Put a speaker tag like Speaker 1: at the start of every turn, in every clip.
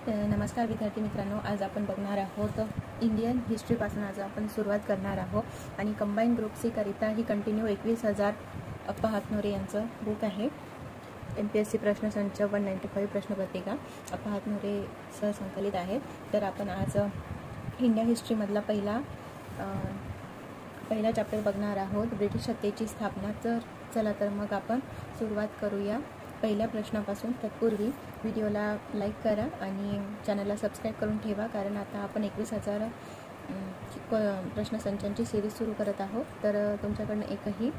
Speaker 1: नमस्कार विद्यार्थी मित्रांनो, आज आपण बघणार आहोत इंडियन हिस्ट्रीपासून आज आपण सुरुवात करणार आहोत आणि कंबाईन ग्रुप सी करिता ही कंटिन्यू 21,000 अप्पा हातनोरे यांचं बुक आहे. MPSC प्रश्नसंच 195 प्रश्नपत्रिका अप्पा हातनोरे सह संकलित आहेत. तर आपण आज इंडियन हिस्ट्रीमधला पहिला चॅप्टर बघणार आहोत, ब्रिटिश सत्तेची स्थापना. तर चला तर मग आपण सुरुवात करूया पहिल्या प्रश्नापासून. तत्पूर्वी व्हिडिओला लाईक करा आणि चॅनलला सबस्क्राईब करून ठेवा, कारण आता आपण 21,000 प्रश्नसंचांची सिरीज सुरू करत आहोत. तर तुमच्याकडनं एकही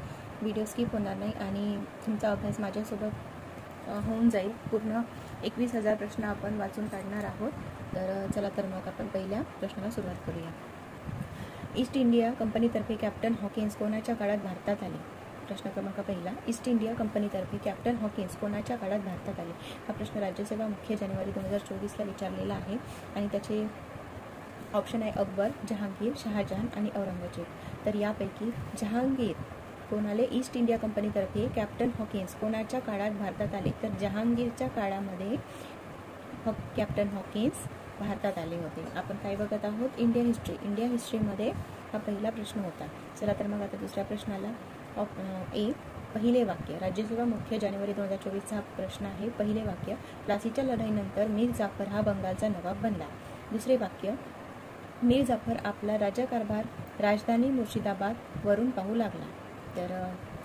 Speaker 1: व्हिडिओ स्किप होणार नाही आणि तुमचा अभ्यास माझ्यासोबत होऊन जाईल. पूर्ण 21,000 प्रश्न आपण वाचून काढणार आहोत. तर चला तर मग आपण पहिल्या प्रश्नाला सुरुवात करूया. ईस्ट इंडिया कंपनीतर्फे कॅप्टन हॉकिन्स कोणाच्या काळात भारतात आले? प्रश्न क्रमांक पहिला, ईस्ट इंडिया कंपनीतर्फे कॅप्टन हॉकिन्स कोणाच्या काळात भारतात आले? हा प्रश्न राज्यसेवा मुख्य जानेवारी 2024ला विचारलेला आहे आणि त्याचे ऑप्शन आहे अकबर, जहांगीर, शहाजहान आणि औरंगजेब. तर यापैकी जहांगीर कोणाले ईस्ट इंडिया कंपनीतर्फे कॅप्टन हॉकिन्स कोणाच्या काळात भारतात आले? तर जहांगीरच्या काळामध्ये कॅप्टन हॉकिन्स भारतात आले होते. आपण काय बघत आहोत? इंडिया हिस्ट्रीमध्ये हा पहिला प्रश्न होता. चला तर मग आता दुसऱ्या प्रश्नाला. ए, पहिले वाक्य. राज्यसेवा मुख्य जानेवारी 2024चा हा प्रश्न आहे. पहिले वाक्य, प्लासीच्या लढाईनंतर मीर जाफर हा बंगालचा नवाब बनला. दुसरे वाक्य, मीर जाफर आपला राज्यकारभार राजधानी मुर्शिदाबाद वरून पाहू लागला. तर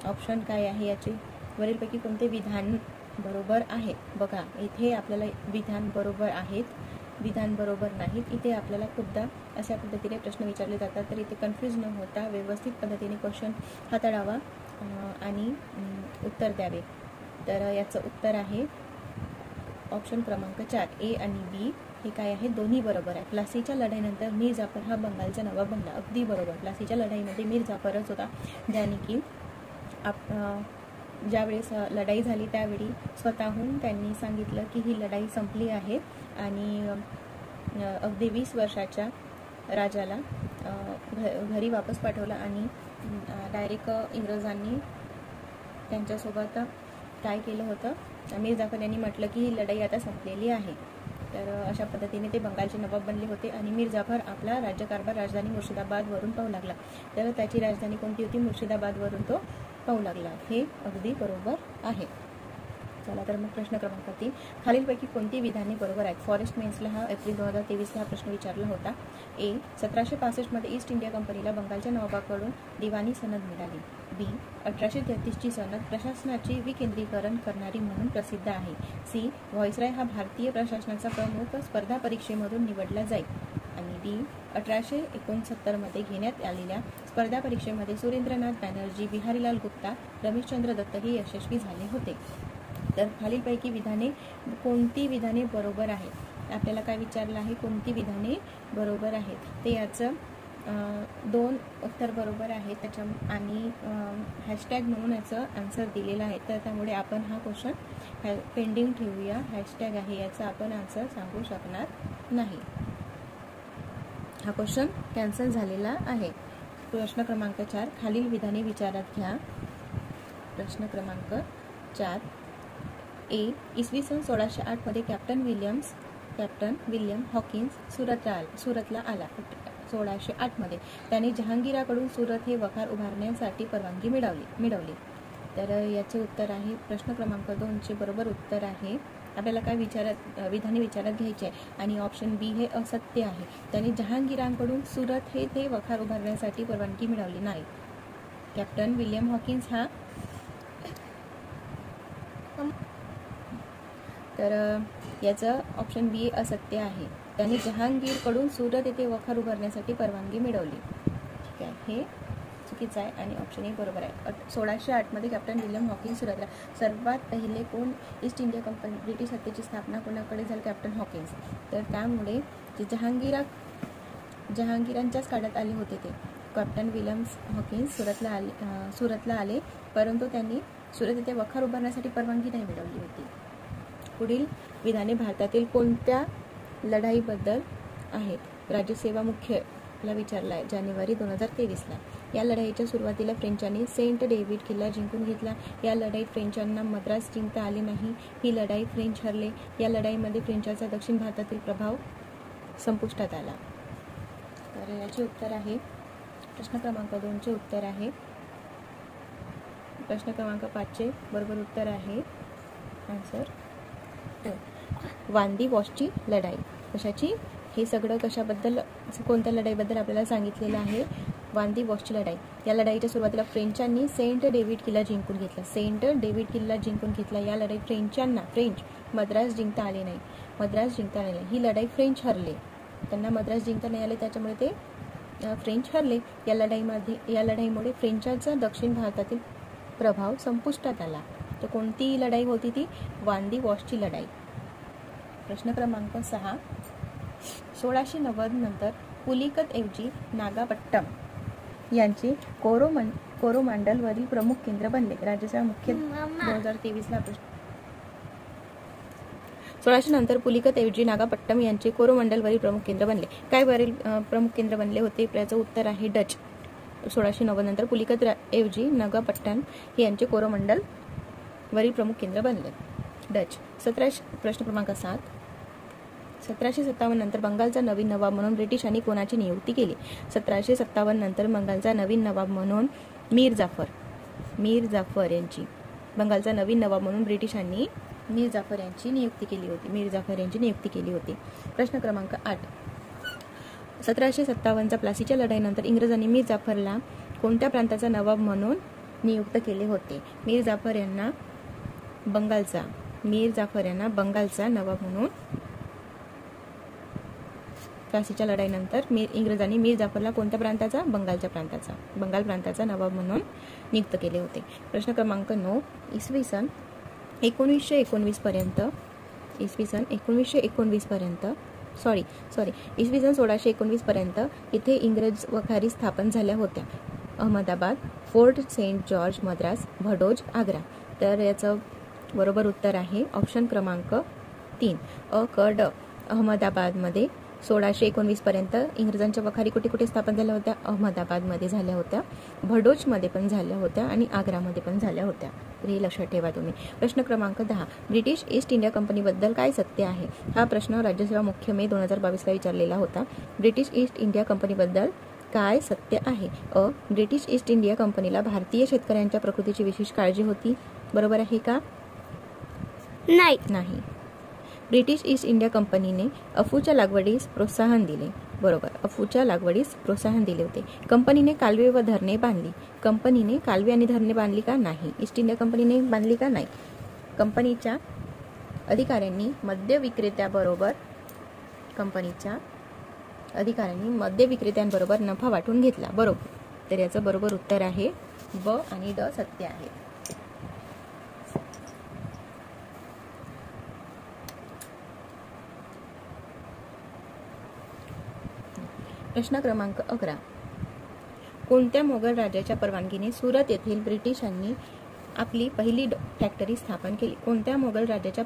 Speaker 1: ऑप्शन काय आहे याचे? वरीलपैकी कोणते विधान बरोबर आहे? बघा, इथे आपल्याला विधान बरोबर आहेत, विधान बरोबर नाहीत. इथे आपल्याला खूपदा अशा पद्धतीने प्रश्न विचारले जातात, तर इथे कन्फ्यूज न होता व्यवस्थित पद्धतीने क्वेश्चन हाताळावा आणि उत्तर द्यावे. तर याचं उत्तर आहे ऑप्शन क्रमांक 4, ए आणि बी हे काय आहे? दोन्ही बरोबर आहे. प्लासीच्या लढाईनंतर मीर जाफर हा बंगालचा नवाब बनला. अगदी बरोबर. प्लासीच्या लढाईमध्ये मीर जाफरच होता, ज्याने की ज्यावेळेस लढाई झाली त्यावेळी स्वतःहून त्यांनी सांगितलं की ही लढाई संपली आहे आणि अगदी 20 वर्षाच्या राजाला घरी वापस पाठवलं आणि डायरेक्ट इंग्रजांनी त्यांच्यासोबत काय केलं होतं? मीर जाफर यांनी म्हटलं की ही लढाई आता संपलेली आहे. तर अशा पद्धतीने ते बंगालचे नवाब बनले होते आणि मीर जाफर आपला राज्यकारभार राजधानी मुर्शिदाबादवरून पाहू लागला. तर त्याची राजधानी कोणती होती? मुर्शिदाबादवरून तो पाहू लागला. हे अगदी बरोबर आहे. चला तर मग प्रश्न क्रमांक 3, खालीलपैकी कोणती विधाने बरोबर आहेत? फॉरेस्ट मेन्सला हा एप्रिल 2023ला हा प्रश्न विचारला होता. ए, 1765 ईस्ट इंडिया कंपनीला बंगालच्या नवाबाकडून दिवाणी सनद मिळाली. बी, 1833ची सनद प्रशासनाचे विकेंद्रीकरण करणारी म्हणून प्रसिद्ध आहे. सी, व्हॉइसराय हा भारतीय प्रशासनाचा प्रमुख स्पर्धा परीक्षेमधून निवडला जाईल. आणि डी, 1869मध्ये घेण्यात आलेल्या स्पर्धा परीक्षेमध्ये सुरेंद्रनाथ बॅनर्जी, बिहारीलाल गुप्ता, रमेशचंद्र दत्त हे यशस्वी झाले होते. तर खालीलपैकी कोणती विधाने बरोबर आहेत? आपल्याला काय विचारलं आहे? कोणती विधाने बरोबर आहेत? ते याचं 2 उत्तर बरोबर आहे त्याच्या आणि हॅशटॅग म्हणून याचं आन्सर दिलेलं आहे. तर त्यामुळे आपण हा क्वेश्चन पेंडिंग ठेवूया. हॅशटॅग आहे याचा आपण आन्सर सांगू शकणार नाही. हा क्वेश्चन कॅन्सल झालेला आहे. प्रश्न क्रमांक 4, खालील विधाने विचारात घ्या. प्रश्न क्रमांक 4, ए, इसवी सन 1608मध्ये कॅप्टन विल्यम हॉकिन्स सुरतला आला. 1608मध्ये त्याने जहांगीराकडून सुरत हे वखार उभारण्यासाठी परवानगी मिळवली. तर याचे उत्तर आहे प्रश्न क्रमांक 2चे बरोबर उत्तर आहे. आपल्याला काय विधाने विचारात घ्यायचे आहे आणि ऑप्शन बी हे असत्य आहे. त्याने जहांगीराकडून सुरत हे ते वखार उभारण्यासाठी परवानगी मिळवली नाही. कॅप्टन विल्यम हॉकिन्स हा तर याचं ऑप्शन बी असत्य आहे. त्याने जहांगीरकडून सुरत येथे वखार उभारण्यासाठी परवानगी मिळवली. ठीक आहे, हे चुकीचं आहे आणि ऑप्शन ए बरोबर आहे. 1608मध्ये कॅप्टन विल्यम हॉकिन्स सुरतला. सर्वात पहिले कोण ईस्ट इंडिया कंपनी ब्रिटिश सत्तेची स्थापना कोणाकडे झाली? Captain Hawkins. तर त्यामुळे जे जहांगीरांच्याच काळात आले होते ते कॅप्टन विल्यम हॉकिन्स सुरतला आले, परंतु त्यांनी सुरत येथे वखार उभारण्यासाठी परवानगी नाही मिळवली होती. पुढील विधाने भारतातील कोणत्या लढाईबद्दल आहेत? राज्यसेवा मुख्यला विचारला आहे जानेवारी 2023ला. या लढाईच्या सुरुवातीला फ्रेंचांनी सेंट डेव्हिड किल्ला जिंकून घेतला. या लढाईत फ्रेंचांना मद्रास जिंकता आले नाही. ही लढाई फ्रेंच हरले. या लढाईमध्ये फ्रेंचांचा दक्षिण भारतातील प्रभाव संपुष्टात आला. तर याचे उत्तर आहे, प्रश्न क्रमांक 2चे उत्तर आहे. प्रश्न क्रमांक 5चे बरोबर उत्तर आहे आन्सर वांदी वॉशची लढाई. कशाची? हे सगळं कशाबद्दल, कोणत्या लढाईबद्दल आपल्याला सांगितलेलं आहे? वांदी वॉशची लढाई. या लढाईच्या सुरुवातीला फ्रेंचांनी सेंट डेव्हिड किल्ला जिंकून घेतला. सेंट डेव्हिड किल्ला जिंकून घेतला. या लढाईत फ्रेंच मद्रास जिंकता आले नाही. ही लढाई फ्रेंच हरले. त्यांना मद्रास जिंकता नाही आले, त्याच्यामुळे ते फ्रेंच हरले. या लढाईमुळे फ्रेंचांचा दक्षिण भारतातील प्रभाव संपुष्टात आला. तर कोणती लढाई होती ती? वांदी वॉशची लढाई. प्रश्न क्रमांक 6. 1690 नंतर पुलिकत ऐवजी नागापट्टम यांचे कोरोमंडलवरील प्रमुख केंद्र बनले. राज्याचा मुख्य 2023ला प्रश्न. 1600 नंतर पुलिकत ऐवजी नागापट्टम यांचे कोरोमंडलवरील प्रमुख केंद्र बनले. काय वरील प्रमुख केंद्र बनले होते? याचं उत्तर आहे डच. 1690 नंतर पुलिकत ऐवजी नागापट्टम यांचे कोरोमंडल वरील प्रमुख केंद्र बनले डच. 17 प्रश्न क्रमांक 7. 1757 नंतर बंगालचा नवीन नवाब म्हणून ब्रिटिशांनी कोणाची नियुक्ती केली? 1757 नंतर बंगालचा नवीन नवाब म्हणून मीर जाफर यांची बंगालचा नवीन नवाब म्हणून ब्रिटिशांनी मीर जाफर यांची नियुक्ती केली होती. प्रश्न क्रमांक 8. 1757च्या प्लासीच्या लढाईनंतर इंग्रजांनी मीर जाफरला कोणत्या प्रांताचा नवाब म्हणून नियुक्त केले होते? मीर जाफर यांना बंगालचा नवाब म्हणून प्लासीच्या लढाईनंतर इंग्रजांनी मीर जाफरला कोणत्या प्रांताचा? बंगाल प्रांताचा नवाब म्हणून नियुक्त केले होते. प्रश्न क्रमांक 9. इसवी सन 1919 पर्यंत इसवी सन 1619 पर्यंत इथे इंग्रज वखारी स्थापन झाल्या होत्या. Ahmedabad, Fort Saint George, Madras, Bhadoch, Agra. तर याचं बरोबर उत्तर आहे ऑप्शन क्रमांक 3 अ क ड. अहमदाबादमध्ये 1619 पर्यंत इंग्रजांच्या वखारी कुठे स्थापन झाल्या होत्या? अहमदाबादमध्ये झाल्या होत्या, भडोजमध्ये पण झाल्या होत्या आणि आग्रामध्ये पण झाल्या होत्या. हे लक्षात ठेवा तुम्ही. प्रश्न क्रमांक 10. ब्रिटिश ईस्ट इंडिया कंपनीबद्दल काय सत्य आहे? हा प्रश्न राज्यसेवा मुख्य मे 2022ला विचारलेला होता. ब्रिटिश ईस्ट इंडिया कंपनीबद्दल काय सत्य आहे? अ. ब्रिटिश ईस्ट इंडिया कंपनीला भारतीय शेतकऱ्यांच्या प्रकृतीची विशेष काळजी होती. बरोबर आहे का? नाही. ब्रिटिश ईस्ट इंडिया कंपनीने अफूच्या लागवडीस प्रोत्साहन दिले. बरोबर, अफूच्या लागवडीस प्रोत्साहन दिले होते. कंपनीने कालवे व धरणे बांधली. कंपनीने कालवे आणि धरणे बांधली का? नाही. ईस्ट इंडिया कंपनीने बांधली का? नाही. कंपनीच्या अधिकाऱ्यांनी मद्य विक्रेत्यांबरोबर नफा वाटून घेतला. बरोबर. तर याचं बरोबर उत्तर आहे ब आणि ड सत्य आहे. प्रश्न क्रमांक 11. कोणत्या मोगल राजाच्या परवानगीने सुरत येथील ब्रिटिशांनी आपली पहिली फॅक्टरी स्थापन केली? कोणत्या मोगल राजाच्या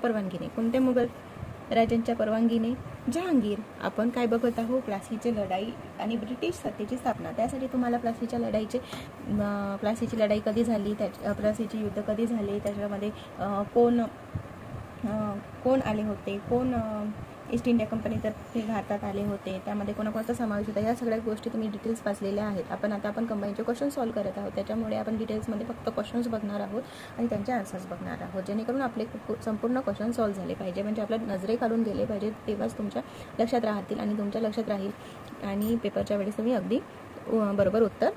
Speaker 1: परवानगीने? जहांगीर. आपण काय बघत आहोत? प्लासीची लढाई आणि ब्रिटिश सत्तेची स्थापना. त्यासाठी तुम्हाला प्लासीची लढाई कधी झाली, प्लासीचे युद्ध कधी झाले, त्याच्यामध्ये कोण आले होते, कोण ईस्ट इंडिया कंपनीतर्फे भारतात आले होते, त्यामध्ये कोणाकोणाचा समावेश होता, या सगळ्या गोष्टी तुम्ही डिटेल्स वाचलेल्या आहेत. आपण कंबाईनचे क्वेश्चन सॉल्व्ह करत आहोत. त्याच्यामुळे आपण डिटेल्समध्ये फक्त क्वेश्चन्स बघणार आहोत आणि त्यांचे आन्सर्स बघणार आहोत, जेणेकरून आपले संपूर्ण क्वेश्चन सॉल्व्ह झाले पाहिजे. म्हणजे आपल्या नजरे काढून गेले पाहिजे, तेव्हाच तुमच्या लक्षात राहतील आणि तुमच्या लक्षात राहील आणि पेपरच्या वेळेस तुम्ही अगदी बरोबर उत्तर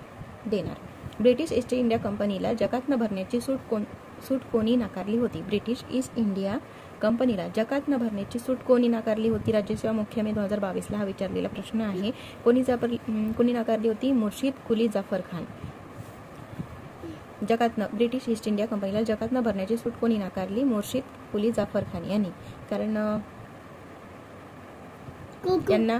Speaker 1: देणार. ब्रिटिश ईस्ट इंडिया कंपनीला जकात न भरण्याची सूट कोणी नाकारली होती? ब्रिटिश ईस्ट इंडिया कंपनीला जकात न भरण्याची सूट कोणी नाकारली होती? राज्यसेवा मुख्य मे 2022ला हा विचारलेला प्रश्न आहे. कोणी नाकारली होती? Murshid Quli Jafar Khan. British East India कंपनीला जकात न भरण्याची सूट कोणी नाकारली? मुर्शिद कुली जाफर खान यांनी. कारण यांना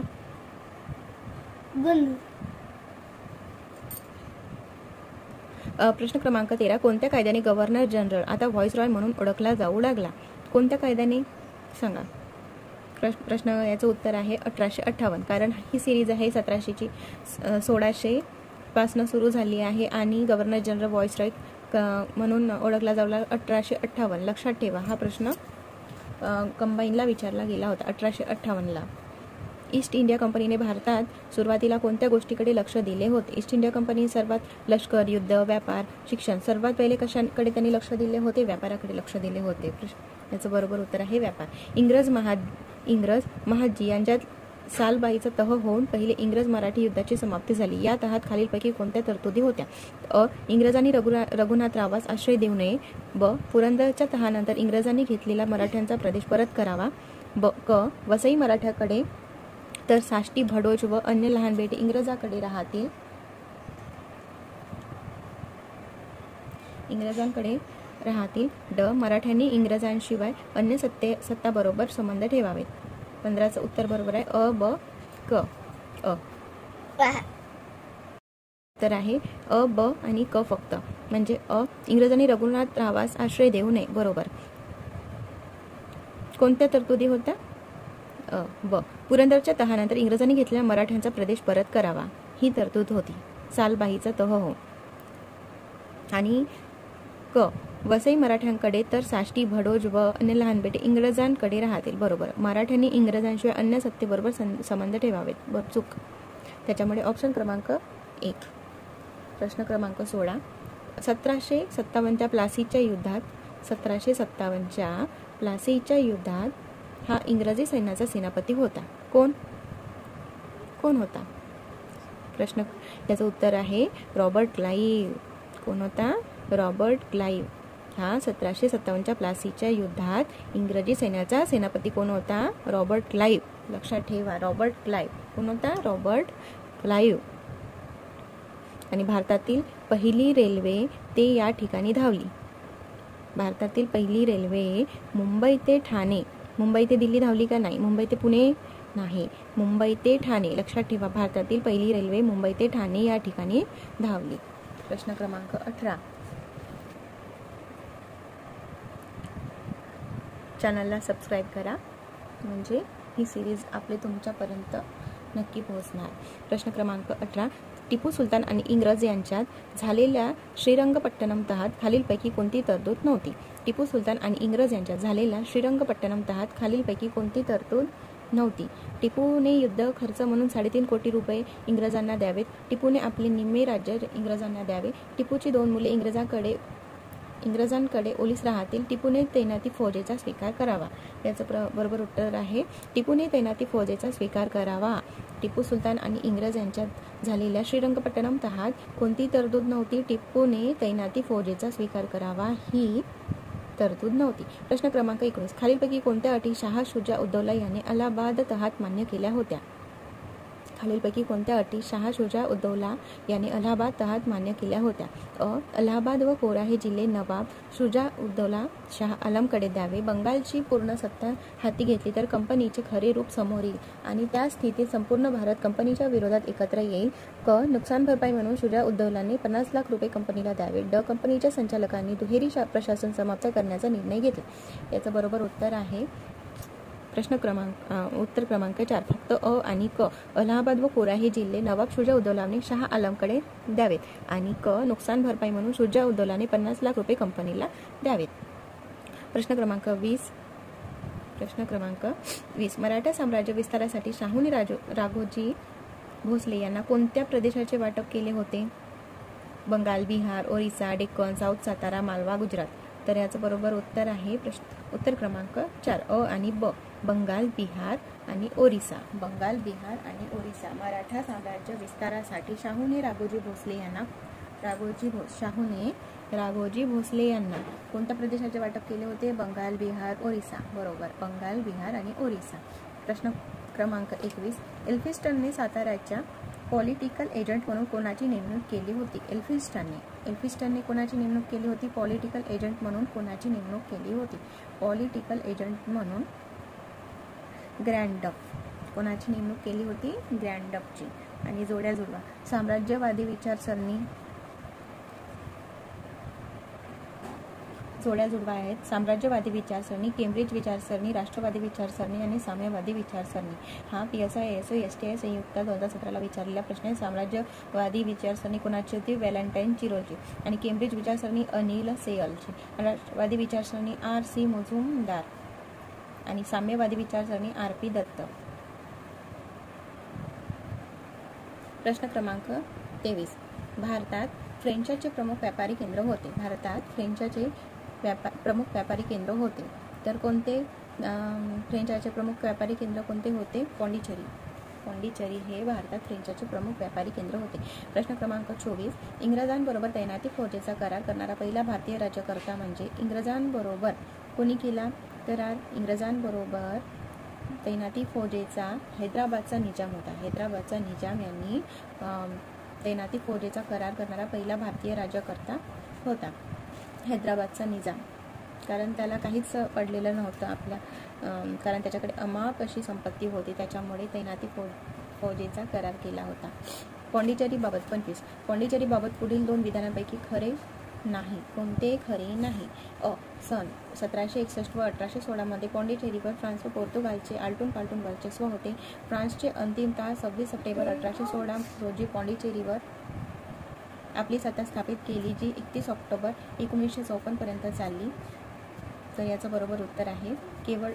Speaker 1: प्रश्न क्रमांक 13. कोणत्या कायद्याने गव्हर्नर जनरल आता व्हॉइसरॉय म्हणून ओळखला जाऊ लागला? कोणत्या कायद्याने सांगा? प्रश्न याचं उत्तर आहे 1858. कारण ही सिरीज आहे 1605 पासून सुरू झाली आहे आणि गव्हर्नर जनरल व्हाईसरॉय म्हणून ओळखला जाऊ लागला 1858. लक्षात ठेवा, हा प्रश्न कंबाईनला विचारला गेला होता 1858ला. ईस्ट इंडिया कंपनीने भारतात सुरुवातीला कोणत्या गोष्टीकडे लक्ष दिले होते? ईस्ट इंडिया कंपनी सर्वात लष्कर, युद्ध, व्यापार, शिक्षण सर्वात पहिले कशाकडे त्यांनी लक्ष दिले होते? व्यापाराकडे लक्ष दिले होते. याचं बरोबर उत्तर आहे व्यापार. इंग्रज महादजी यांच्यात सालबाईचा तह होऊन पहिले इंग्रज मराठी युद्धाची समाप्ती झाली. या तहात खालीलपैकी कोणत्या तरतुदी होत्या? अ. इंग्रजांनी रघुनाथरावास आश्रय देऊ नये. ब. पुरंदरच्या तहानंतर इंग्रजांनी घेतलेला मराठ्यांचा प्रदेश परत करावा. क. वसई मराठ्याकडे तर साष्टी, भडोज व अन्य लहान बेटे इंग्रजांकडे राहतील. ड. मराठ्यांनी इंग्रजांशिवाय अन्य सत्ताबरोबर संबंध ठेवावेत. 15चं उत्तर बरोबर आहे. अ, ब, क. तर आहे अ, ब आणि क फक्त. म्हणजे अ. इंग्रजांनी रघुनाथरावास आश्रय देऊ नये. बरोबर. कोणत्या तरतुदी होत्या? अ, ब. पुरंदरच्या तहानंतर इंग्रजांनी घेतलेल्या मराठ्यांचा प्रदेश परत करावा, ही तरतूद होती. सालबाईचा तह हो. आणि क. वसई मराठ्यांकडे तर साष्टी, भडोज व अन्य लहान बेटे इंग्रजांकडे राहतील. बरोबर. मराठ्यांनी इंग्रजांशिवाय अन्य सत्तेबरोबर संबंध ठेवावेत. चूक. त्याच्यामुळे ऑप्शन क्रमांक 1. प्रश्न क्रमांक 16. 1757च्या प्लासीच्या युद्धात हा इंग्रजी सैन्याचा सेनापती होता. कोण होता? प्रश्न त्याचं उत्तर आहे रॉबर्ट क्लाइव्ह. कोण होता? Robert Clive. हा 1757च्या प्लासीच्या युद्धात इंग्रजी सैन्याचा सेनापती कोण होता? Robert Clive. लक्षात ठेवा, रॉबर्ट क्लाइव्ह. कोण होता? Robert Clive. आणि भारतातील पहिली रेल्वे ते या ठिकाणी धावली. भारतातील पहिली रेल्वे मुंबई ते ठाणे. मुंबई ते दिल्ली धावली का? नाही. मुंबई ते पुणे? नाही. मुंबई ते ठाणे. लक्षात ठेवा, भारतातील पहिली रेल्वे मुंबई ते ठाणे या ठिकाणी धावली. प्रश्न क्रमांक 18. चॅनलला सबस्क्राईब करा, म्हणजे ही सिरीज आपले तुमच्यापर्यंत नक्की पोहोचणार. प्रश्न क्रमांक 18. टिपू सुलतान आणि इंग्रज यांच्यात झालेल्या श्रीरंगपट्टणम तहात खालीलपैकी कोणती तरतूद नव्हती? टिपू सुलतान आणि इंग्रज यांच्यात झालेल्या श्रीरंगपट्टणम तहात खालीलपैकी कोणती तरतूद नव्हती? टिपूने युद्ध खर्च म्हणून 3.5 कोटी रुपये इंग्रजांना द्यावेत. टिपूने आपले निम्मे राज्य इंग्रजांना द्यावे. टिपूची 2 मुले इंग्रजांकडे ओलीस राहतील. टिपूने तैनाती फौजेचा स्वीकार करावा. याचं बरोबर उत्तर आहे टिपूने तैनाती फौजेचा स्वीकार करावा. टिपू सुलतान आणि इंग्रज यांच्यात झालेल्या श्रीरंगपट्टणम तहात कोणती तरतूद नव्हती? टिपूने तैनाती फौजेचा स्वीकार करावा ही तरतूद नव्हती. प्रश्न क्रमांक 19. खालीलपैकी कोणत्या अटी शाह शुजा उद्दौला याने अलाहाबाद तहात मान्य केल्या होत्या? खालीलपैकी कोणत्या अटी शाह शुजा उद्दौला याने अलाहाबाद तहात मान्य केल्या होत्या? अ. अलाहाबाद व कोरा हे जिल्हे नवाब शुजा उद्दौला शाह आलमकडे द्यावे. बंगालची पूर्ण सत्ता हाती घेतली तर कंपनीचे खरे रूप समोर येईल आणि त्या स्थितीत संपूर्ण भारत कंपनीच्या विरोधात एकत्र येईल. क. नुकसान भरपाई म्हणून शुजा उद्दौलाने 50 लाख रुपये कंपनीला द्यावे. ड. कंपनीच्या संचालकांनी दुहेरी प्रशासन समाप्त करण्याचा निर्णय घेतला. याचं बरोबर उत्तर आहे उत्तर क्रमांक 4. फक्त अ आणि क. अलाहाबाद व कोरा हे जिल्हे नवाब शुजा उद्दौलाने शाह आलमकडे द्यावेत आणि क. नुकसान भरपाई म्हणून शुजा उद्दौलाने 50 लाख रुपये कंपनीला द्यावेत. प्रश्न क्रमांक 20. मराठा साम्राज्य विस्तारासाठी शाहूने राघोजी भोसले यांना कोणत्या प्रदेशाचे वाटप केले होते? बंगाल, बिहार, ओरिसा, डेक्कन, साऊथ सातारा, मालवा, गुजरात. तर याचं बरोबर उत्तर आहे उत्तर क्रमांक 4. अ आणि ब. बंगाल, बिहार आणि ओरिसा. बंगाल, बिहार आणि ओरिसा. मराठा साम्राज्य विस्तारासाठी शाहूने राघोजी भोसले यांना कोणत्या प्रदेशाचे वाटप केले होते? बंगाल, बिहार, ओरिसा. बरोबर. बंगाल, बिहार आणि ओरिसा. प्रश्न क्रमांक 21. एल्फिन्स्टनने साताऱ्याच्या पॉलिटिकल एजंट म्हणून कोणाची नेमणूक केली होती? एल्फिन्स्टनने कोणाची नेमणूक केली होती? पॉलिटिकल एजंट म्हणून कोणाची नेमणूक केली होती? पॉलिटिकल एजंट म्हणून ग्रँड डक. कोणाची नेमणूक केली होती? ग्रँड डकची. आणि जोड्या जुळवा. जोड्या जुडवा आहेत. साम्राज्यवादी विचारसरणी, केम्ब्रिज विचारसरणी, राष्ट्रवादी विचारसरणी आणि साम्यवादी विचारसरणी. हा PSI ASO STI संयुक्त 2017ला विचारलेला प्रश्न आहे. साम्राज्यवादी विचारसरणी कोणाची होती? व्हॅलेंटाईन चिरोची. आणि केम्ब्रिज विचारसरणी अनिल सेयलची. राष्ट्रवादी विचारसरणी RC मुजुमदार आणि साम्यवादी विचारसरणी RP दत्त. प्रश्न क्रमांक 23. भारतात फ्रेंचचे प्रमुख व्यापारी केंद्र होते. भारतात फ्रेंचचे प्रमुख व्यापारी केंद्र होते. तर कोणते फ्रेंचचे प्रमुख व्यापारी केंद्र कोणते होते? पॉंडिचेरी. पॉंडिचेरी हे भारतात फ्रेंचचे प्रमुख व्यापारी केंद्र होते. प्रश्न क्रमांक 24. इंग्रजांबरोबर तैनाती फौजेचा करार करणारा पहिला भारतीय राज्यकर्ता म्हणजे? इंग्रजांबरोबर कोणी केला करार? इंग्रजांबरोबर तैनाती फौजेचा हैदराबादचा निजाम होता. हैदराबादचा निजाम यांनी तैनाती फौजेचा करार करणारा पहिला भारतीय राज्यकर्ता होता. हैदराबादचा निजाम, कारण त्याला काहीच पडलेलं नव्हतं आपल्या, कारण त्याच्याकडे अमाप अशी संपत्ती होती, त्याच्यामुळे तैनाती फौजेचा करार केला होता. पॉंडिचेरीबाबत 25. पॉंडिचेरीबाबत पुढील 2 विधानांपैकी खरे नाही. कोणते खरे नाही? सन 1761 व 1816 मध्ये पॉंडिचेरीवर फ्रान्स व पोर्तुगालचे आलटून पालटून वर्चस्व होते. फ्रान्सचे अंतिमतः 26 सप्टेंबर 1816 रोजी पॉंडिचेरीवर आपली सत्ता स्थापित केली, जी 31 ऑक्टोबर 1954 पर्यंत चालली. तर याचं बरोबर उत्तर आहे केवळ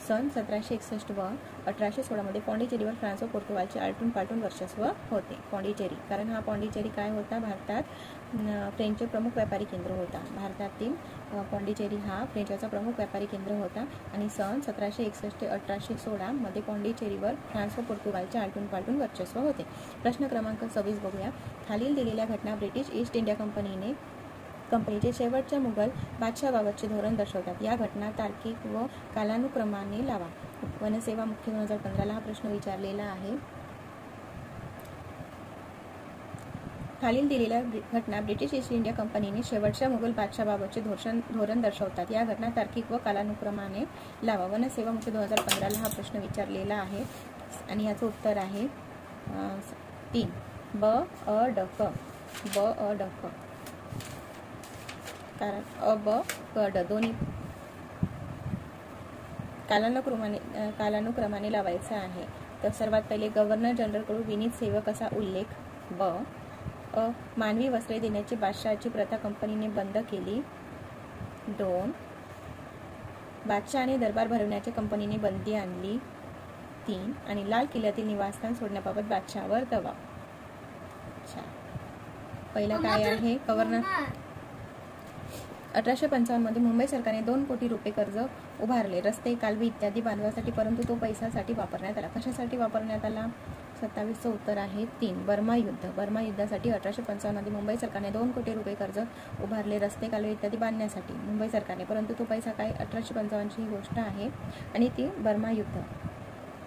Speaker 1: सन 1761 व 1816 मध्ये पॉंडिचेरीवर फ्रान्स व पोर्तुगालचे आलटून पालटून वर्चस्व होते. पॉंडिचेरी, कारण हा पॉंडिचेरी काय होता? भारतात फ्रेंचचे प्रमुख व्यापारी केंद्र होता. भारतातील पॉंडिचेरी हा फ्रेंचचा प्रमुख व्यापारी केंद्र होता आणि सन 1761 ते 1816 मध्ये पॉंडिचेरीवर फ्रान्स व पोर्तुगालचे आलटून पालटून वर्चस्व होते. प्रश्न क्रमांक 26 बघूया. खालील दिलेल्या घटना ब्रिटिश ईस्ट इंडिया कंपनीचे शेवटच्या मुघल बादशाहबाबतचे धोरण दर्शवतात. या घटना तार्किक व कालानुक्रमाने लावा. वनसेवा मुख्य 2015ला हा प्रश्न विचारलेला आहे. खालील दिलेल्या घटना ब्रिटिश ईस्ट इंडिया कंपनीने शेवटच्या मुघल बादशाहबाबतचे धोरण दर्शवतात. या घटना तार्किक व कालानुक्रमाने लावा. वनसेवा मुख्य 2015ला हा प्रश्न विचारलेला आहे आणि याचं उत्तर आहे 3 ब अ ड क. ब अ ड क, कारण अ ब क ड दोन्ही कालानुक्रमाने लावायचं आहे. तर सर्वात पहिले गव्हर्नर जनरलकडून विनीत सेवक असा उल्लेख. ब मानवी वस्त्रे देण्याची बादशहाची प्रथा कंपनीने बंद केली. 2 बादशहाने दरबार भरवण्याची कंपनीने बंदी आणली. 3 आणि लाल किल्ल्यातील निवासस्थान सोडण्याबाबत बादशहावर दबाव. पहिला काय आहे? गव्हर्नर 1855 मध्ये मुंबई सरकारने 2 कोटी रुपये कर्ज उभारले, रस्ते, कालवे इत्यादी बांधण्यासाठी, परंतु तो पैशासाठी वापरण्यात आला. कशासाठी वापरण्यात आला? 27चं उत्तर आहे 3 बर्मा युद्ध. बर्मा युद्धासाठी 1855 मध्ये मुंबई सरकारने 2 कोटी रुपये कर्ज उभारले, रस्ते, कालवे इत्यादी बांधण्यासाठी मुंबई सरकारने, परंतु तो पैसा काय? 1855ची ही गोष्ट आहे आणि ती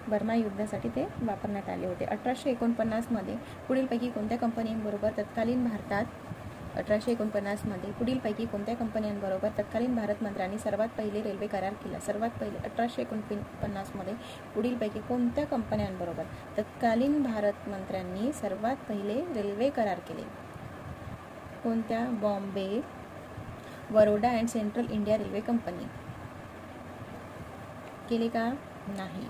Speaker 1: बर्मा युद्धासाठी ते वापरण्यात आले होते. 1849 मध्ये पुढीलपैकी कोणत्या कंपन्यांबरोबर तत्कालीन भारतात 1849 मध्ये पुढीलपैकी कोणत्या कंपन्यांबरोबर तत्कालीन भारत मंत्र्यांनी सर्वात पहिले रेल्वे करार केला? सर्वात पहिले 1849 मध्ये पुढीलपैकी कोणत्या कंपन्यांबरोबर तत्कालीन भारत मंत्र्यांनी सर्वात पहिले रेल्वे करार केले? कोणत्या? Bombay, Baroda and central India railway company. केले का? नाही,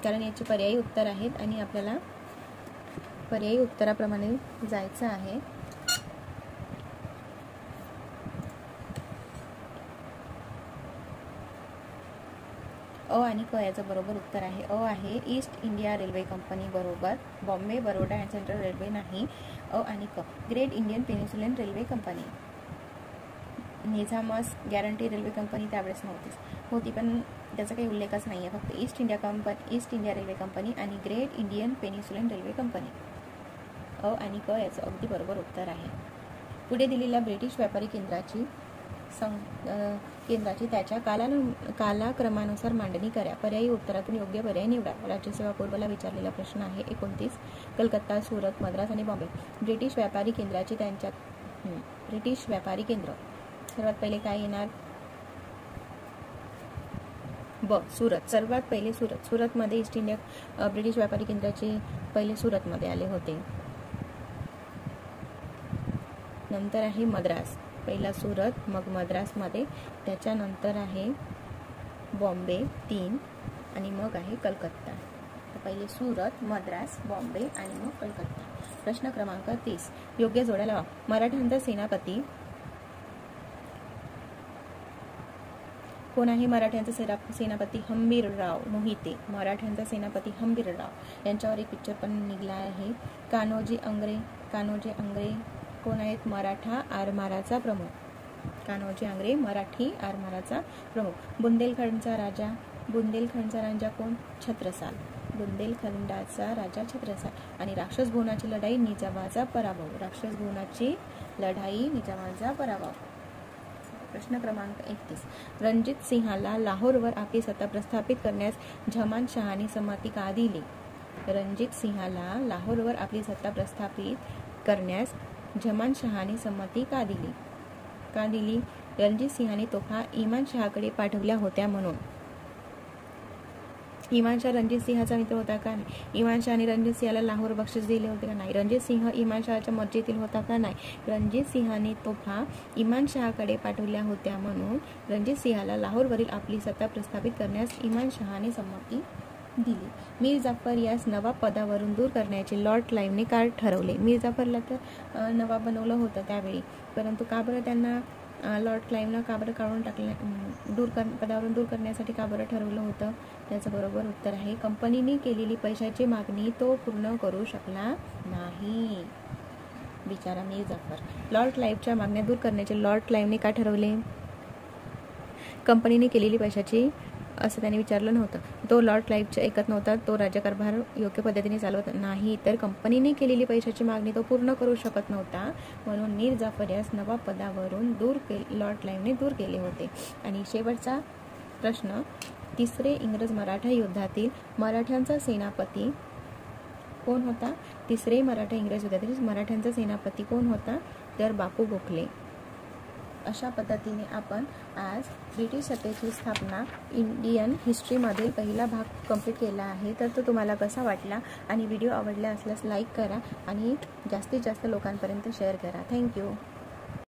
Speaker 1: कारण याची पर्यायी उत्तर आहेत आणि आपल्याला पर्यायी उत्तराप्रमाणे जायचं आहे. अ आणि क याचं बरोबर उत्तर आहे अ आहे ईस्ट इंडिया रेल्वे कंपनी बरोबर. Bombay, Baroda and Central Railway नाही. अ आणि क. Great Indian Peninsular Railway Company. Nizam's guarantee railway company त्यावेळेस होती, पण त्याचा काही उल्लेखच नाही आहे. फक्त ईस्ट इंडिया रेल्वे कंपनी आणि Great Indian Peninsular Railway Company. अ आणि क याचं अगदी बरोबर उत्तर आहे. पुढे दिलेल्या ब्रिटिश व्यापारी केंद्राची त्याच्या कालाक्रमानुसार मांडणी करा. पर्यायी उत्तरातून योग्य पर्याय निवडा. राज्यसेवा पूर्वला विचारलेला प्रश्न आहे 29. कलकत्ता, सुरत, मद्रास आणि बॉम्बे. ब्रिटिश व्यापारी केंद्राची ब्रिटिश व्यापारी केंद्र. सर्वात पहिले काय येणार? ब सुरत. सर्वात पहिले सुरतमध्ये ईस्ट इंडिया ब्रिटिश व्यापारी केंद्राचे पहिले सुरतमध्ये आले होते. नंतर आहे मद्रास, पहिला सुरत मग मद्रासमध्ये, त्याच्यानंतर आहे बॉम्बे 3 आणि मग आहे कलकत्ता. तर पहिले सुरत, मद्रास, बॉम्बे आणि मग कलकत्ता. प्रश्न क्रमांक 30 योग्य जोड्या लावा. मराठ्यांचा सेनापती कोण आहे? मराठ्यांचा सेनापती हंबीरराव मोहिते. मराठ्यांचा सेनापती हंबीरराव यांच्यावर एक पिक्चर पण निघाला आहे. कान्होजी आंग्रे. कान्होजी आंग्रे कोण आहेत? मराठा आरमाराचा प्रमुख. कान्होजी आंग्रे मराठी आरमाराचा प्रमुख. बुंदेलखंडचा राजा. बुंदेलखंडचा राजा कोण? छत्रसाल. बुंदेलखंडाचा राजा छत्रसाल. आणि राक्षसभुवनाची लढाई निजामाचा पराभव. राक्षसभुवनाची लढाई निजामाचा पराभव. प्रश्न क्रमांक 31 रणजित सिंहाला लाहोरवर आपली सत्ता प्रस्थापित करण्यास झमान शहाने संमती का दिली? रणजित सिंहाला लाहोरवर आपली सत्ता प्रस्थापित करण्यास झमान शहाने संमती का दिली? रणजित सिंहाने तोफा इमान शहाकडे पाठवल्या होत्या म्हणून. इमान शाह रणजित सिंहाचा मित्र होता का? नाही. इमान शहाने रणजित सिंहाला लाहोर बक्षीस दिले होते का? नाही. रणजित सिंह इमान शहाच्या मर्जीतील होता का? नाही. रणजित सिंहाने तोफा इमान शहाकडे पाठवल्या होत्या म्हणून रणजित सिंहाला लाहोरवरील आपली सत्ता प्रस्थापित करण्यास इमान शहाने संमती दिली. मीर जाफर यास नवाब पदावरून दूर करण्याचे लॉर्ड क्लाइव्हने का ठरवले? मीर जाफरला तर नवाब बनवलं होतं त्यावेळी, परंतु का बरं त्यांना लॉर्ड क्लाइव्हनं का बरं काढून टाकलं? पदावरून दूर करण्यासाठी का बरं ठरवलं होतं? त्याचं बरोबर उत्तर आहे कंपनीने केलेली पैशाची मागणी तो पूर्ण करू शकला नाही. बिचारा मीर जाफर. लॉर्ड क्लाइव्हच्या मागण्या दूर करण्याचे लॉर्ड क्लाइव्हने का ठरवले? कंपनीने केलेली पैशाची असं त्यांनी विचारलं नव्हतं. तो लॉर्ड क्लाइव्हचे ऐकत नव्हता. तो राज्यकारभार योग्य पद्धतीने चालवत नाही, तर कंपनीने केलेली पैशाची मागणी तो पूर्ण करू शकत नव्हता, म्हणून मीर जाफर यास नवाब पदावरून लॉर्ड क्लाइव्हने दूर केले होते. आणि शेवटचा प्रश्न तिसरे इंग्रज मराठा युद्धातील मराठ्यांचा सेनापती कोण होता? तिसरे मराठा इंग्रज युद्धातील मराठ्यांचा सेनापती कोण होता? तर बापू गोखले. अशा पद्धतीने आपण आज ब्रिटिश सत्तेची स्थापना इंडियन हिस्ट्रीमधील पहिला भाग कंप्लीट केला आहे. तर तो तुम्हाला कसा वाटला आणि व्हिडिओ आवडला असल्यास लाईक करा आणि जास्तीत जास्त लोकांपर्यंत शेअर करा. थँक्यू.